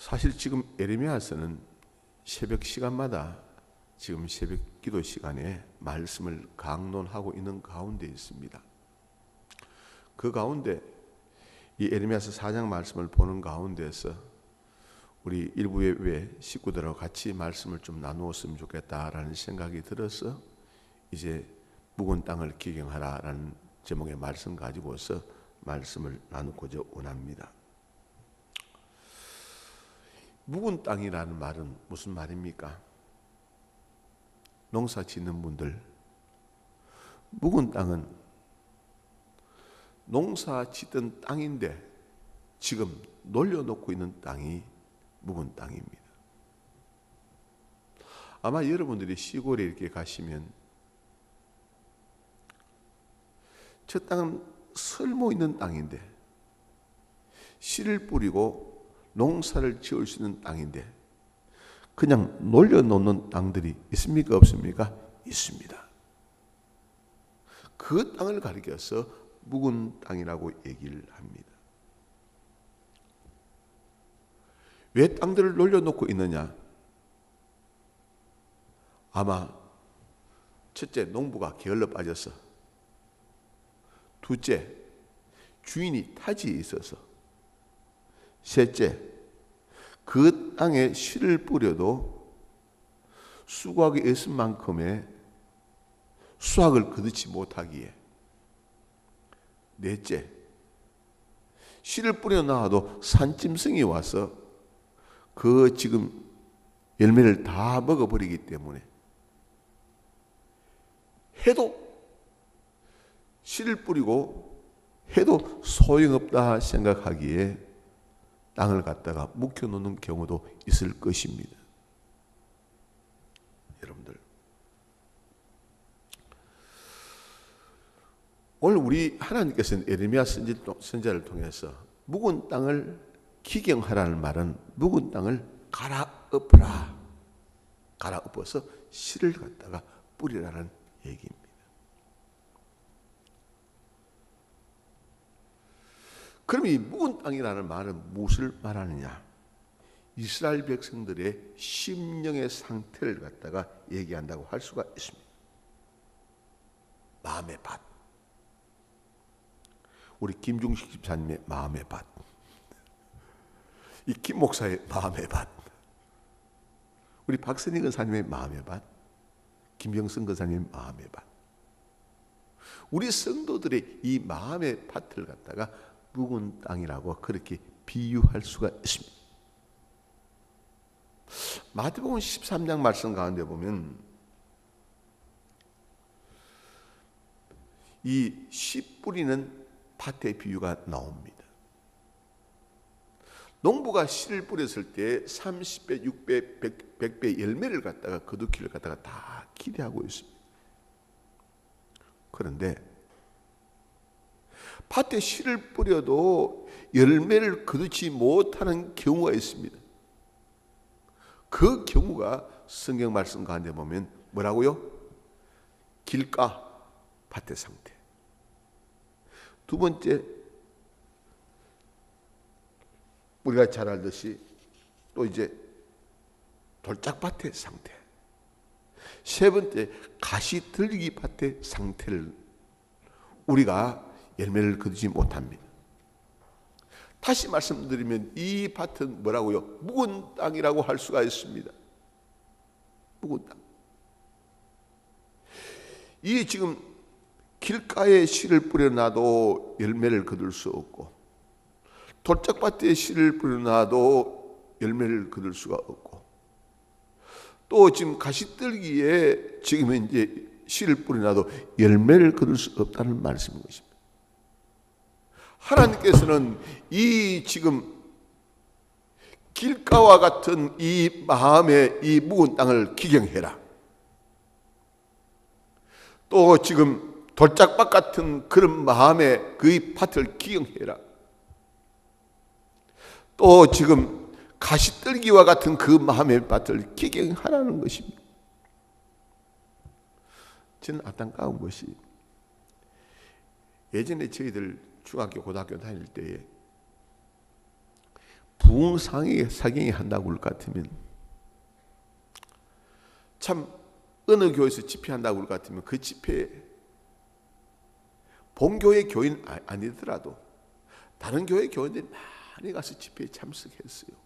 사실 지금 에레미야서는 새벽 시간마다 지금 새벽 기도 시간에 말씀을 강론하고 있는 가운데 있습니다. 그 가운데 이 에레미야서 4장 말씀을 보는 가운데서 우리 일부의 외 식구들하고 같이 말씀을 좀 나누었으면 좋겠다라는 생각이 들어서 이제 묵은 땅을 기경하라라는 제목의 말씀 가지고서 말씀을 나누고자 원합니다. 묵은 땅이라는 말은 무슨 말입니까? 농사 짓는 분들, 묵은 땅은 농사 짓던 땅인데 지금 놀려놓고 있는 땅이 묵은 땅입니다. 아마 여러분들이 시골에 이렇게 가시면 저 땅은 설모 있는 땅인데 씨를 뿌리고 농사를 지을 수 있는 땅인데 그냥 놀려놓는 땅들이 있습니까? 없습니까? 있습니다. 그 땅을 가리켜서 묵은 땅이라고 얘기를 합니다. 왜 땅들을 놀려놓고 있느냐? 아마 첫째, 농부가 게을러 빠져서, 둘째, 주인이 타지에 있어서, 셋째, 그 땅에 씨를 뿌려도 수확이 있을 만큼의 수확을 거두지 못하기에, 넷째, 씨를 뿌려 놔도 산짐승이 와서 그 지금 열매를 다 먹어버리기 때문에 해도 씨를 뿌리고 해도 소용없다 생각하기에 땅을 갖다가 묵혀놓는 경우도 있을 것입니다. 여러분들, 오늘 우리 하나님께서는 에레미야 선지자를 통해서 묵은 땅을 기경하라는 말은 묵은 땅을 갈아엎어라, 갈아엎어서 씨를 갖다가 뿌리라는 얘기입니다. 그럼 이 묵은 땅이라는 말은 무엇을 말하느냐? 이스라엘 백성들의 심령의 상태를 갖다가 얘기한다고 할 수가 있습니다. 마음의 밭, 우리 김중식 집사님의 마음의 밭, 이 김 목사의 마음의 밭, 우리 박선희 권사님의 마음의 밭, 김병선 권사님의 마음의 밭, 우리 성도들의 이 마음의 밭을 갖다가 묵은 땅이라고 그렇게 비유할 수가 있습니다. 마태복음 13장 말씀 가운데 보면 이 씨 뿌리는 밭의 비유가 나옵니다. 농부가 씨를 뿌렸을 때 30배, 6배, 100배 열매를 갖다가 거두기를 갖다가 다 기대하고 있습니다. 그런데 밭에 씨를 뿌려도 열매를 거두지 못하는 경우가 있습니다. 그 경우가 성경 말씀 가운데 보면 뭐라고요? 길가 밭의 상태. 두 번째, 우리가 잘 알듯이 또 이제 돌짝밭의 상태. 세 번째, 가시들기 밭의 상태를 우리가 열매를 거두지 못합니다. 다시 말씀드리면 이 밭은 뭐라고요? 묵은 땅이라고 할 수가 있습니다. 묵은 땅. 이 지금 길가에 씨를 뿌려놔도 열매를 거둘 수 없고, 돌짝밭에 씨를 뿌려놔도 열매를 거둘 수가 없고, 또 지금 가시떨기에 지금 이제 씨를 뿌려놔도 열매를 거둘 수 없다는 말씀인 것입니다. 하나님께서는 이 지금 길가와 같은 이 마음의 이 묵은 땅을 기경해라. 또 지금 돌짝밭 같은 그런 마음의 그 밭을 기경해라. 또 지금 가시떨기와 같은 그 마음의 밭을 기경하라는 것입니다. 저는 안타까운 것이 예전에 저희들 중학교 고등학교 다닐 때에 부흥사경이 한다고 할 것 같으면, 참 어느 교회에서 집회한다고 할 것 같으면 그 집회에 본교회 교인 아니더라도 다른 교회 교인들이 많이 가서 집회에 참석했어요.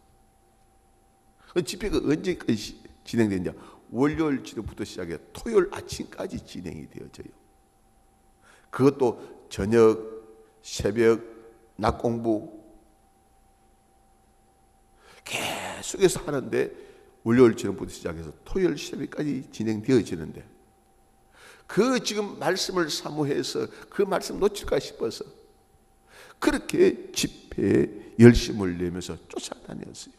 그 집회가 언제까지 진행되냐? 월요일 저녁부터 시작해 토요일 아침까지 진행이 되어져요. 그것도 저녁, 새벽, 낮 공부 계속해서 하는데 월요일 저녁부터 시작해서 토요일 새벽까지 진행되어지는데, 그 지금 말씀을 사모해서 그 말씀 놓칠까 싶어서 그렇게 집회에 열심을 내면서 쫓아다녔어요.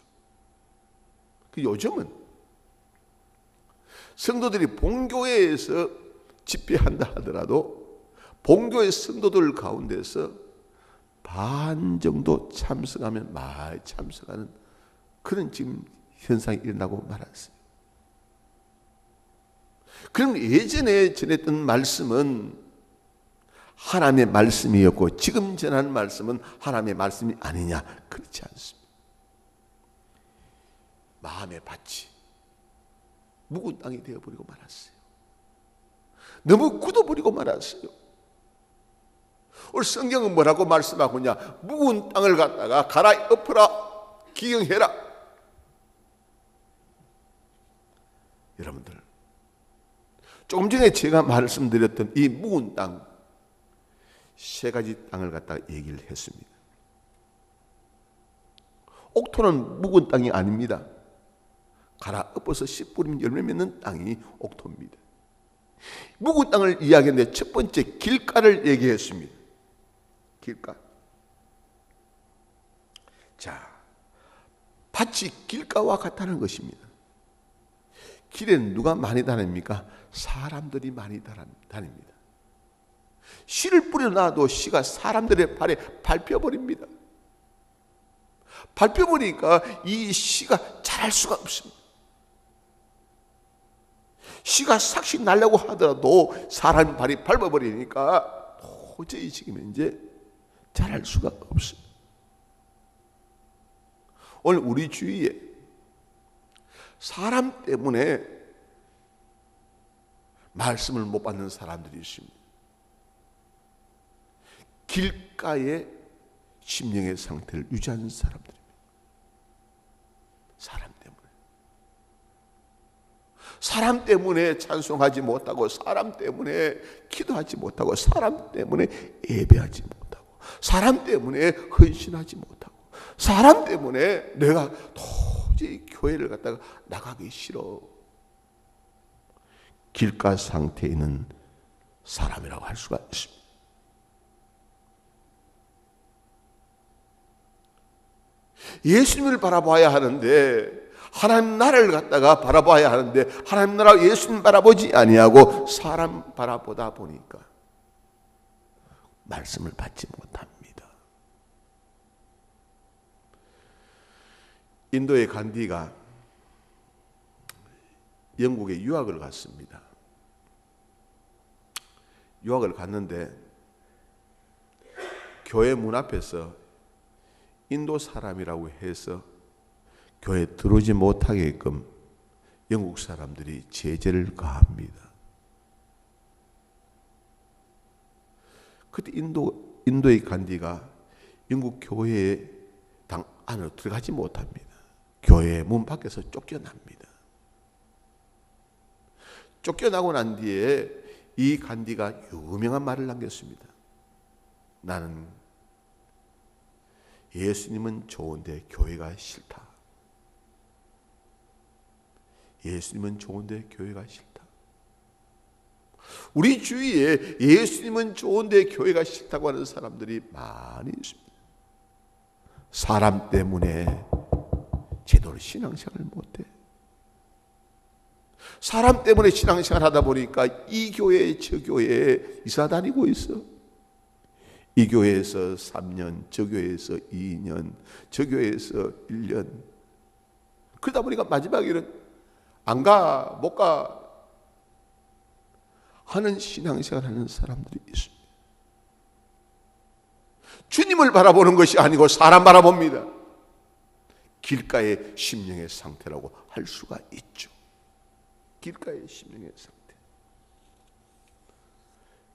요즘은 성도들이 본교회에서 집회한다 하더라도 본교회 성도들 가운데서 반 정도 참석하면 많이 참석하는 그런 지금 현상이 일어나고 말았어요. 그럼 예전에 전했던 말씀은 하나님의 말씀이었고 지금 전하는 말씀은 하나님의 말씀이 아니냐? 그렇지 않습니다. 마음의 밭이 묵은 땅이 되어버리고 말았어요. 너무 굳어버리고 말았어요. 오늘 성경은 뭐라고 말씀하고 있냐? 묵은 땅을 갖다가 갈아엎어라, 기경해라. 여러분들, 조금 전에 제가 말씀드렸던 이 묵은 땅, 세 가지 땅을 갖다가 얘기를 했습니다. 옥토는 묵은 땅이 아닙니다. 갈아엎어서 씨 뿌리면 열매 맺는 땅이 옥토입니다. 묵은 땅을 이야기했는데 첫 번째 길가를 얘기했습니다. 길가. 자, 밭이 길가와 같다는 것입니다. 길에는 누가 많이 다닙니까? 사람들이 많이 다닙니다. 씨를 뿌려놔도 씨가 사람들의 발에 밟혀버립니다. 밟혀버리니까 이 씨가 자랄 수가 없습니다. 씨가 삭시 나려고 하더라도 사람 발이 밟아버리니까 도저히 지금 이제 자랄 수가 없습니다. 오늘 우리 주위에 사람 때문에 말씀을 못 받는 사람들이 있습니다. 길가에 심령의 상태를 유지하는 사람들입니다. 사람 때문에 찬송하지 못하고, 사람 때문에 기도하지 못하고, 사람 때문에 예배하지 못하고, 사람 때문에 헌신하지 못하고, 사람 때문에 내가 도저히 교회를 갖다가 나가기 싫어. 길가 상태에 있는 사람이라고 할 수가 있습니다. 예수님을 바라봐야 하는데, 하나님 나라를 갖다가 바라봐야 하는데 하나님 나라 예수님 바라보지 아니하고 사람 바라보다 보니까 말씀을 받지 못합니다. 인도의 간디가 영국에 유학을 갔습니다. 유학을 갔는데 교회 문 앞에서 인도 사람이라고 해서 교회에 들어오지 못하게끔 영국 사람들이 제재를 가합니다. 그때 인도의 간디가 영국 교회의 당 안으로 들어가지 못합니다. 교회 문 밖에서 쫓겨납니다. 쫓겨나고 난 뒤에 이 간디가 유명한 말을 남겼습니다. 나는 예수님은 좋은데 교회가 싫다. 예수님은 좋은데 교회가 싫다. 우리 주위에 예수님은 좋은데 교회가 싫다고 하는 사람들이 많이 있습니다. 사람 때문에 제대로 신앙생활을 못해. 사람 때문에 신앙생활 하다 보니까 이 교회 저 교회에 이사 다니고 있어. 이 교회에서 3년, 저 교회에서 2년, 저 교회에서 1년. 그러다 보니까 마지막에는 안 가, 못 가 하는 신앙생활 하는 사람들이 있습니다. 주님을 바라보는 것이 아니고 사람 바라봅니다. 길가의 심령의 상태라고 할 수가 있죠. 길가의 심령의 상태.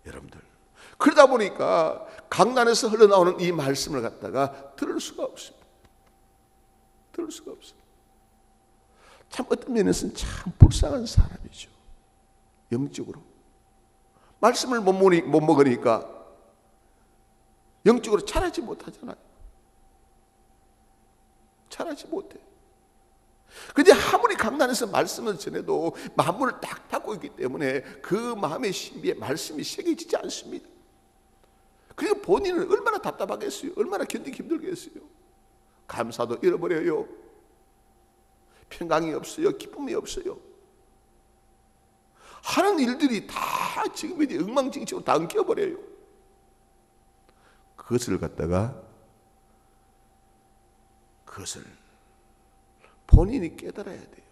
여러분들, 그러다 보니까 강단에서 흘러나오는 이 말씀을 갖다가 들을 수가 없습니다. 들을 수가 없어요. 참 어떤 면에서는 참 불쌍한 사람이죠. 영적으로 말씀을 못 먹으니까 영적으로 자라지 못하잖아요. 자라지 못해. 그런데 아무리 강단에서 말씀을 전해도 마음을 딱 닫고 있기 때문에 그 마음의 신비에 말씀이 새겨지지 않습니다. 그리고 본인은 얼마나 답답하겠어요. 얼마나 견디기 힘들겠어요. 감사도 잃어버려요. 평강이 없어요. 기쁨이 없어요. 하는 일들이 다 지금 이제 엉망진창으로 다 엉켜버려요. 그것을 본인이 깨달아야 돼요.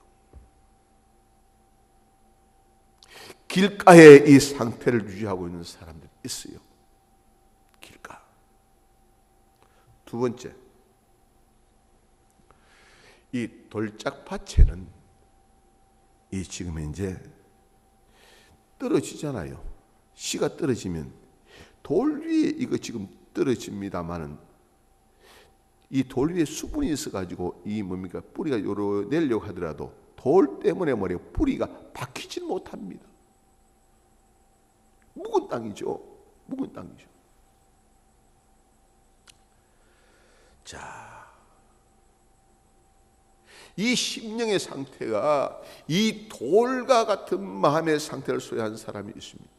길가에 이 상태를 유지하고 있는 사람들이 있어요. 길가. 두 번째, 이 돌짝밭에는 이 지금 이제 떨어지잖아요. 씨가 떨어지면 돌 위에 이거 지금 떨어집니다만은 이 돌 위에 수분이 있어가지고 이 뭡니까 뿌리가 요러 내려고 하더라도 돌 때문에 뭐래요 뿌리가 박히질 못합니다. 묵은 땅이죠. 묵은 땅이죠. 자, 이 심령의 상태가 이 돌과 같은 마음의 상태를 소유한 사람이 있습니다.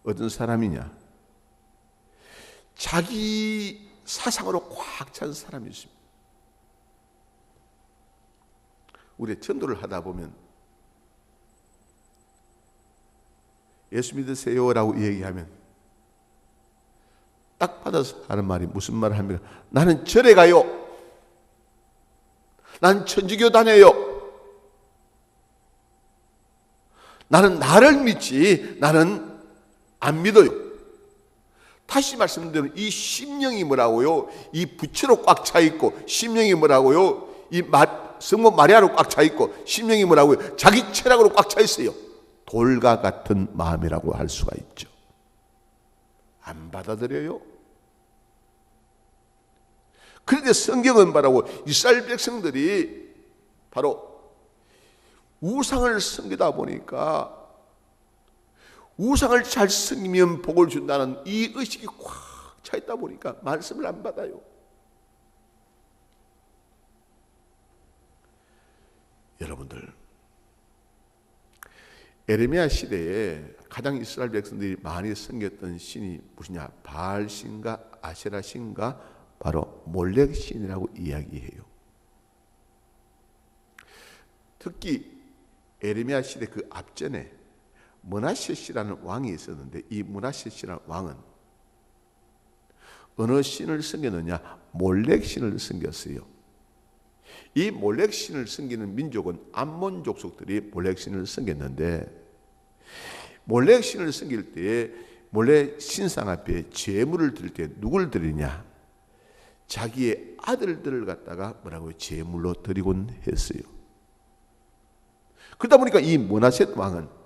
어떤 사람이냐? 자기 사상으로 꽉 찬 사람이 있습니다. 우리 전도를 하다 보면 예수 믿으세요라고 얘기하면 딱 받아서 하는 말이 무슨 말을 합니까? 나는 절에 가요. 난 천주교 다녀요. 나는 나를 믿지 나는 안 믿어요. 다시 말씀드리면 이 심령이 뭐라고요? 이 부처로 꽉 차 있고 심령이 뭐라고요? 이 성모 마리아로 꽉 차 있고 심령이 뭐라고요? 자기 체력으로 꽉 차 있어요. 돌과 같은 마음이라고 할 수가 있죠. 안 받아들여요? 그런데 성경은 말하고 이스라엘 백성들이 바로 우상을 섬기다 보니까 우상을 잘 섬기면 복을 준다는 이 의식이 꽉 차 있다 보니까 말씀을 안 받아요. 여러분들, 에레미야 시대에 가장 이스라엘 백성들이 많이 섬겼던 신이 무엇이냐? 바알 신과 아세라 신과 바로 몰렉 신이라고 이야기해요. 특히 에레미야 시대 그 앞전에 므낫세 씨라는 왕이 있었는데 이 므낫세 씨라는 왕은 어느 신을 섬겼느냐? 몰렉 신을 섬겼어요. 이 몰렉 신을 섬기는 민족은 암몬 족속들이 몰렉 신을 섬겼는데 몰렉 신을 섬길 때 몰렉 신상 앞에 제물을 드릴 때 누굴 드리냐? 자기의 아들들을 갖다가 뭐라고 제물로 드리곤 했어요. 그러다 보니까 이 므낫세 왕은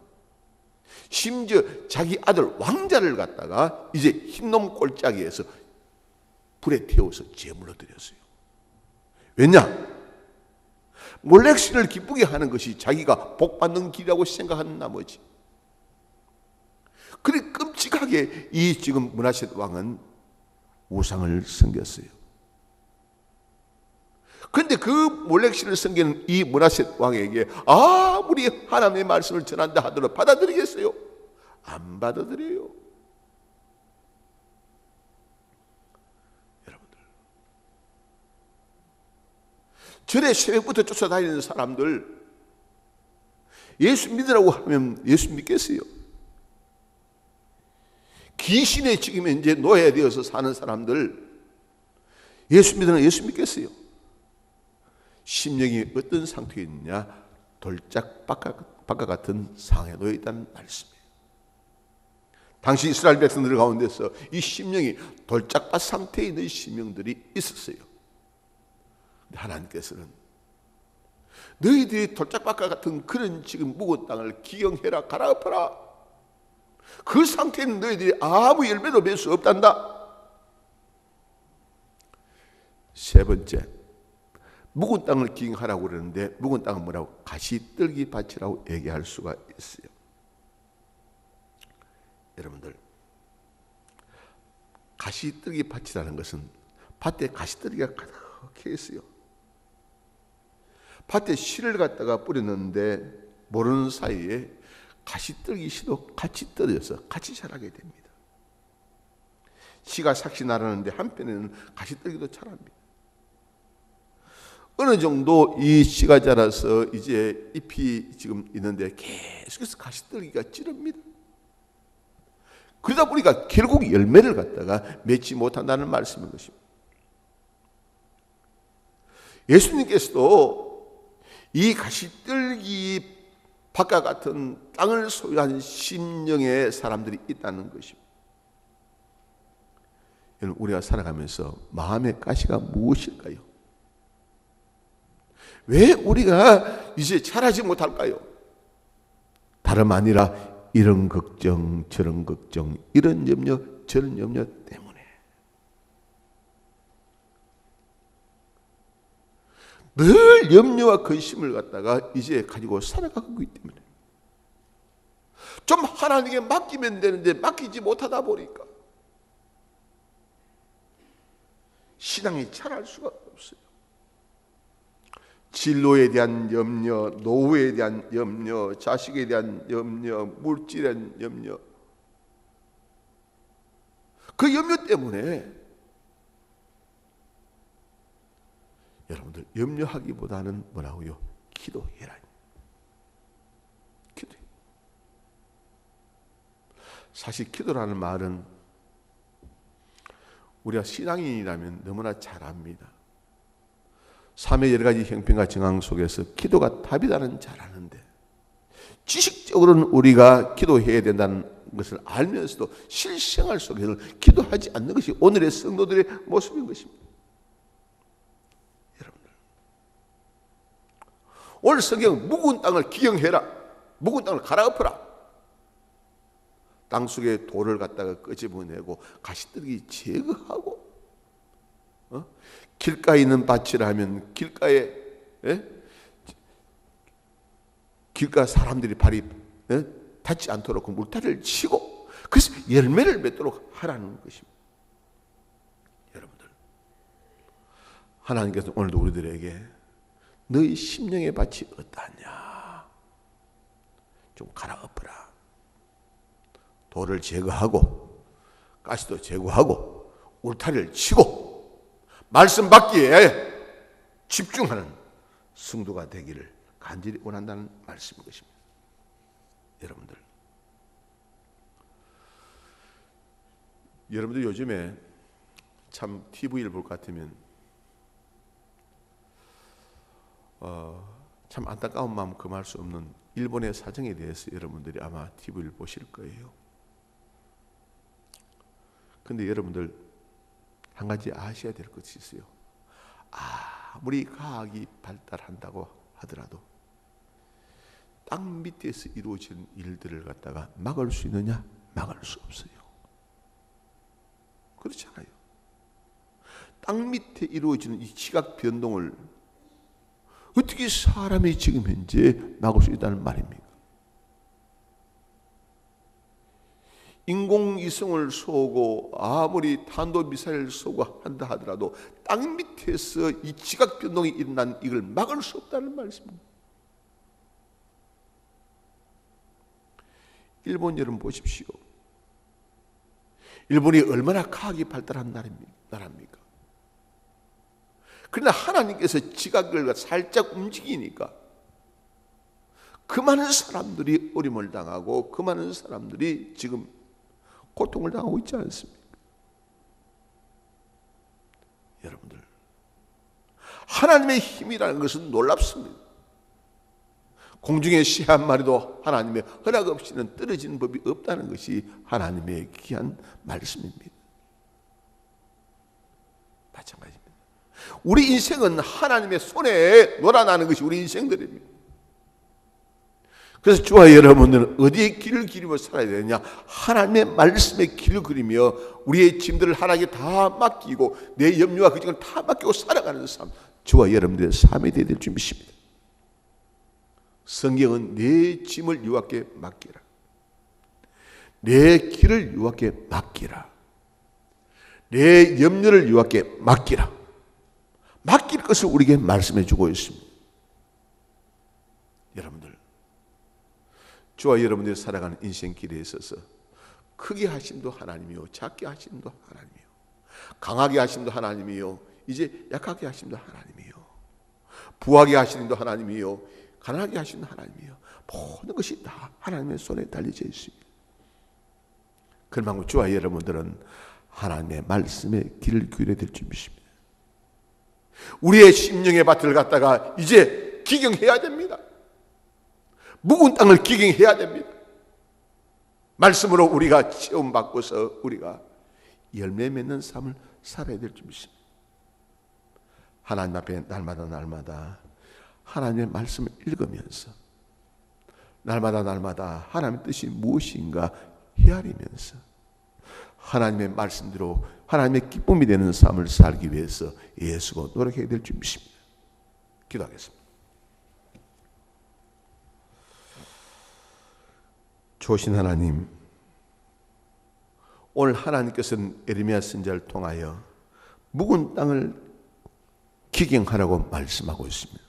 심지어 자기 아들 왕자를 갖다가 이제 흰놈 꼴짜기에서 불에 태워서 제물로 드렸어요. 왜냐? 몰렉 신을 기쁘게 하는 것이 자기가 복받는 길이라고 생각하는 나머지 그래 끔찍하게 이 지금 므낫세 왕은 우상을 섬겼어요. 그런데 그 몰렉 신을 섬기는 이 므낫세 왕에게 아무리 하나님의 말씀을 전한다 하더라도 받아들이겠어요? 안 받아들여요. 여러분들, 절에 새벽부터 쫓아다니는 사람들 예수 믿으라고 하면 예수 믿겠어요? 귀신에 지금 이제 노예되어서 사는 사람들 예수 믿으면 예수 믿겠어요? 심령이 어떤 상태에 있느냐? 돌짝밭과 같은 상황에 놓여 있다는 말씀이에요. 당시 이스라엘 백성들 가운데서 이 심령이 돌짝밭 상태에 있는 심령들이 있었어요. 하나님께서는 너희들이 돌짝밭과 같은 그런 지금 묵은 땅을 기경해라, 갈아엎어라. 그 상태는 너희들이 아무 열매도 맺을 수 없단다. 세 번째, 묵은 땅을 기경하라고 그러는데 묵은 땅은 뭐라고? 가시떨기 밭이라고 얘기할 수가 있어요. 여러분들, 가시떨기 밭이라는 것은 밭에 가시떨기가 가득해 있어요. 밭에 씨를 갖다가 뿌렸는데 모르는 사이에 가시떨기 씨도 같이 떨어져서 같이 자라게 됩니다. 씨가 삭시 나르는데 한편에는 가시떨기도 자랍니다. 어느 정도 이 씨가 자라서 이제 잎이 지금 있는데 계속해서 가시떨기가 찌릅니다. 그러다 보니까 결국 열매를 갖다가 맺지 못한다는 말씀인 것입니다. 예수님께서도 이 가시떨기 밭과 같은 땅을 소유한 심령의 사람들이 있다는 것입니다. 여러분, 우리가 살아가면서 마음의 가시가 무엇일까요? 왜 우리가 이제 자라지 못할까요? 다름 아니라 이런 걱정, 저런 걱정, 이런 염려, 저런 염려 때문에. 늘 염려와 근심을 갖다가 이제 가지고 살아가고 있기 때문에. 좀 하나님께 맡기면 되는데 맡기지 못하다 보니까 신앙이 자랄 수가 없어요. 진로에 대한 염려, 노후에 대한 염려, 자식에 대한 염려, 물질에 대한 염려, 그 염려 때문에 여러분들 염려하기보다는 뭐라고요? 기도해라. 기도해. 사실 기도라는 말은 우리가 신앙인이라면 너무나 잘 압니다. 삶의 여러 가지 형편과 정황 속에서 기도가 답이라는 잘 아는데 지식적으로는 우리가 기도해야 된다는 것을 알면서도 실생활 속에서 기도하지 않는 것이 오늘의 성도들의 모습인 것입니다. 여러분들, 오늘 성경 묵은 땅을 기경해라, 묵은 땅을 갈아엎어라. 땅 속에 돌을 갖다가 끄집어내고 가시떨기 제거하고, 길가에 있는 밭이라면 길가에, 길가 사람들이 발이 닿지 않도록 물타리를 치고 그래서 열매를 맺도록 하라는 것입니다. 여러분들, 하나님께서 오늘도 우리들에게 너희 심령의 밭이 어떠하냐, 좀 갈아엎어라. 돌을 제거하고 가시도 제거하고 울타리를 치고 말씀 받기에 집중하는 성도가 되기를 간절히 원한다는 말씀인 것입니다. 여러분들 요즘에 참 TV를 볼 것 같으면 참 안타까운 마음 금할 수 없는 일본의 사정에 대해서 여러분들이 아마 TV를 보실 거예요. 근데 여러분들 한 가지 아셔야 될 것이 있어요. 아무리 과학이 발달한다고 하더라도 땅 밑에서 이루어지는 일들을 갖다가 막을 수 있느냐? 막을 수 없어요. 그렇잖아요. 땅 밑에 이루어지는 이 지각 변동을 어떻게 사람이 지금 현재 막을 수 있다는 말입니까? 인공위성을 쏘고 아무리 탄도미사일을 쏘고 한다 하더라도 땅 밑에서 이 지각 변동이 일어난 이걸 막을 수 없다는 말씀입니다. 일본 여러분 보십시오. 일본이 얼마나 과학이 발달한 나라입니까? 그러나 하나님께서 지각을 살짝 움직이니까 그 많은 사람들이 어려움을 당하고 그 많은 사람들이 지금 고통을 당하고 있지 않습니까? 여러분들, 하나님의 힘이라는 것은 놀랍습니다. 공중의 새 한 마리도 하나님의 허락 없이는 떨어지는 법이 없다는 것이 하나님의 귀한 말씀입니다. 마찬가지입니다. 우리 인생은 하나님의 손에 놀아나는 것이 우리 인생들입니다. 그래서 저와 여러분들은 어디에 길을 기리며 살아야 되느냐? 하나님의 말씀에 길을 그리며 우리의 짐들을 하나님께 다 맡기고 내 염려와 걱정을 다 맡기고 살아가는 삶, 저와 여러분들의 삶이 되어야 될 줄 믿습니다. 성경은 내 짐을 여호와께 맡기라, 내 길을 여호와께 맡기라, 내 염려를 여호와께 맡기라, 맡길 것을 우리에게 말씀해 주고 있습니다. 여러분들, 저와 여러분들이 살아가는 인생길에 있어서 크게 하심도 하나님이요, 작게 하심도 하나님이요, 강하게 하심도 하나님이요, 이제 약하게 하심도 하나님이요, 부하게 하심도 하나님이요, 가난하게 하심도 하나님이요. 모든 것이 다 하나님의 손에 달려져 있습니다. 그러면 저와 여러분들은 하나님의 말씀에 길을 기울여야 될 줄 믿습니다. 우리의 심령의 밭을 갖다가 이제 기경해야 됩니다. 묵은 땅을 기경해야 됩니다. 말씀으로 우리가 체험받고서 우리가 열매 맺는 삶을 살아야 될 줄 믿습니다. 하나님 앞에 날마다 하나님의 말씀을 읽으면서 날마다 하나님의 뜻이 무엇인가 헤아리면서 하나님의 말씀대로 하나님의 기쁨이 되는 삶을 살기 위해서 애쓰고 노력해야 될 줄 믿습니다. 기도하겠습니다. 좋으신 하나님, 오늘 하나님께서는 에레미야 선지자를 통하여 묵은 땅을 기경하라고 말씀하고 있습니다.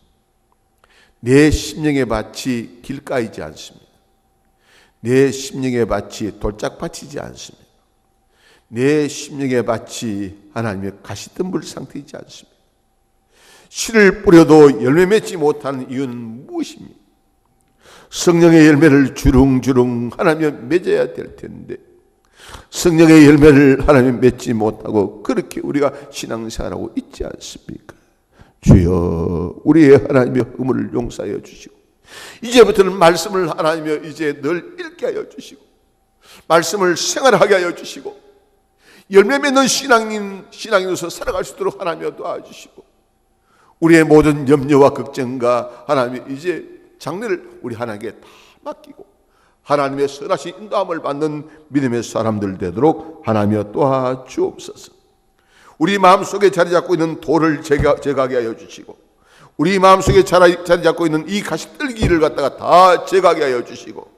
내 심령의 밭이 길가이지 않습니다. 내 심령의 밭이 돌짝밭이지 않습니다. 내 심령의 밭이 하나님의 가시덤불 상태이지 않습니다. 씨를 뿌려도 열매 맺지 못하는 이유는 무엇입니까? 성령의 열매를 주릉주릉 하나님 맺어야 될 텐데 성령의 열매를 하나님 맺지 못하고 그렇게 우리가 신앙생활하고 있지 않습니까? 주여, 우리의 하나님의 허물을 용서하여 주시고 이제부터는 말씀을 하나님여 이제 늘 읽게 하여 주시고 말씀을 생활하게 하여 주시고 열매 맺는 신앙인으로서 살아갈 수 있도록 하나님여 도와주시고 우리의 모든 염려와 걱정과 하나님 이제 장래를 우리 하나님께 다 맡기고 하나님의 선하신 인도함을 받는 믿음의 사람들 되도록 하나님여 도와주옵소서. 우리 마음속에 자리 잡고 있는 돌을 제거하게 하여 주시고 우리 마음속에 자리 잡고 있는 이 가시떨기를 갖다가 다 제거하게 하여 주시고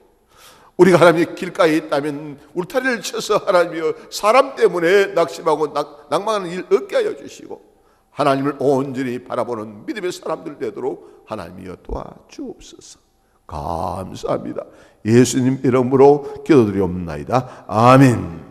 우리가 하나님의 길가에 있다면 울타리를 쳐서 하나님이여 사람 때문에 낙심하고 낭망하는 일 없게 하여 주시고 하나님을 온전히 바라보는 믿음의 사람들 되도록 하나님이여 도와주옵소서. 감사합니다. 예수님 이름으로 기도드리옵나이다. 아멘.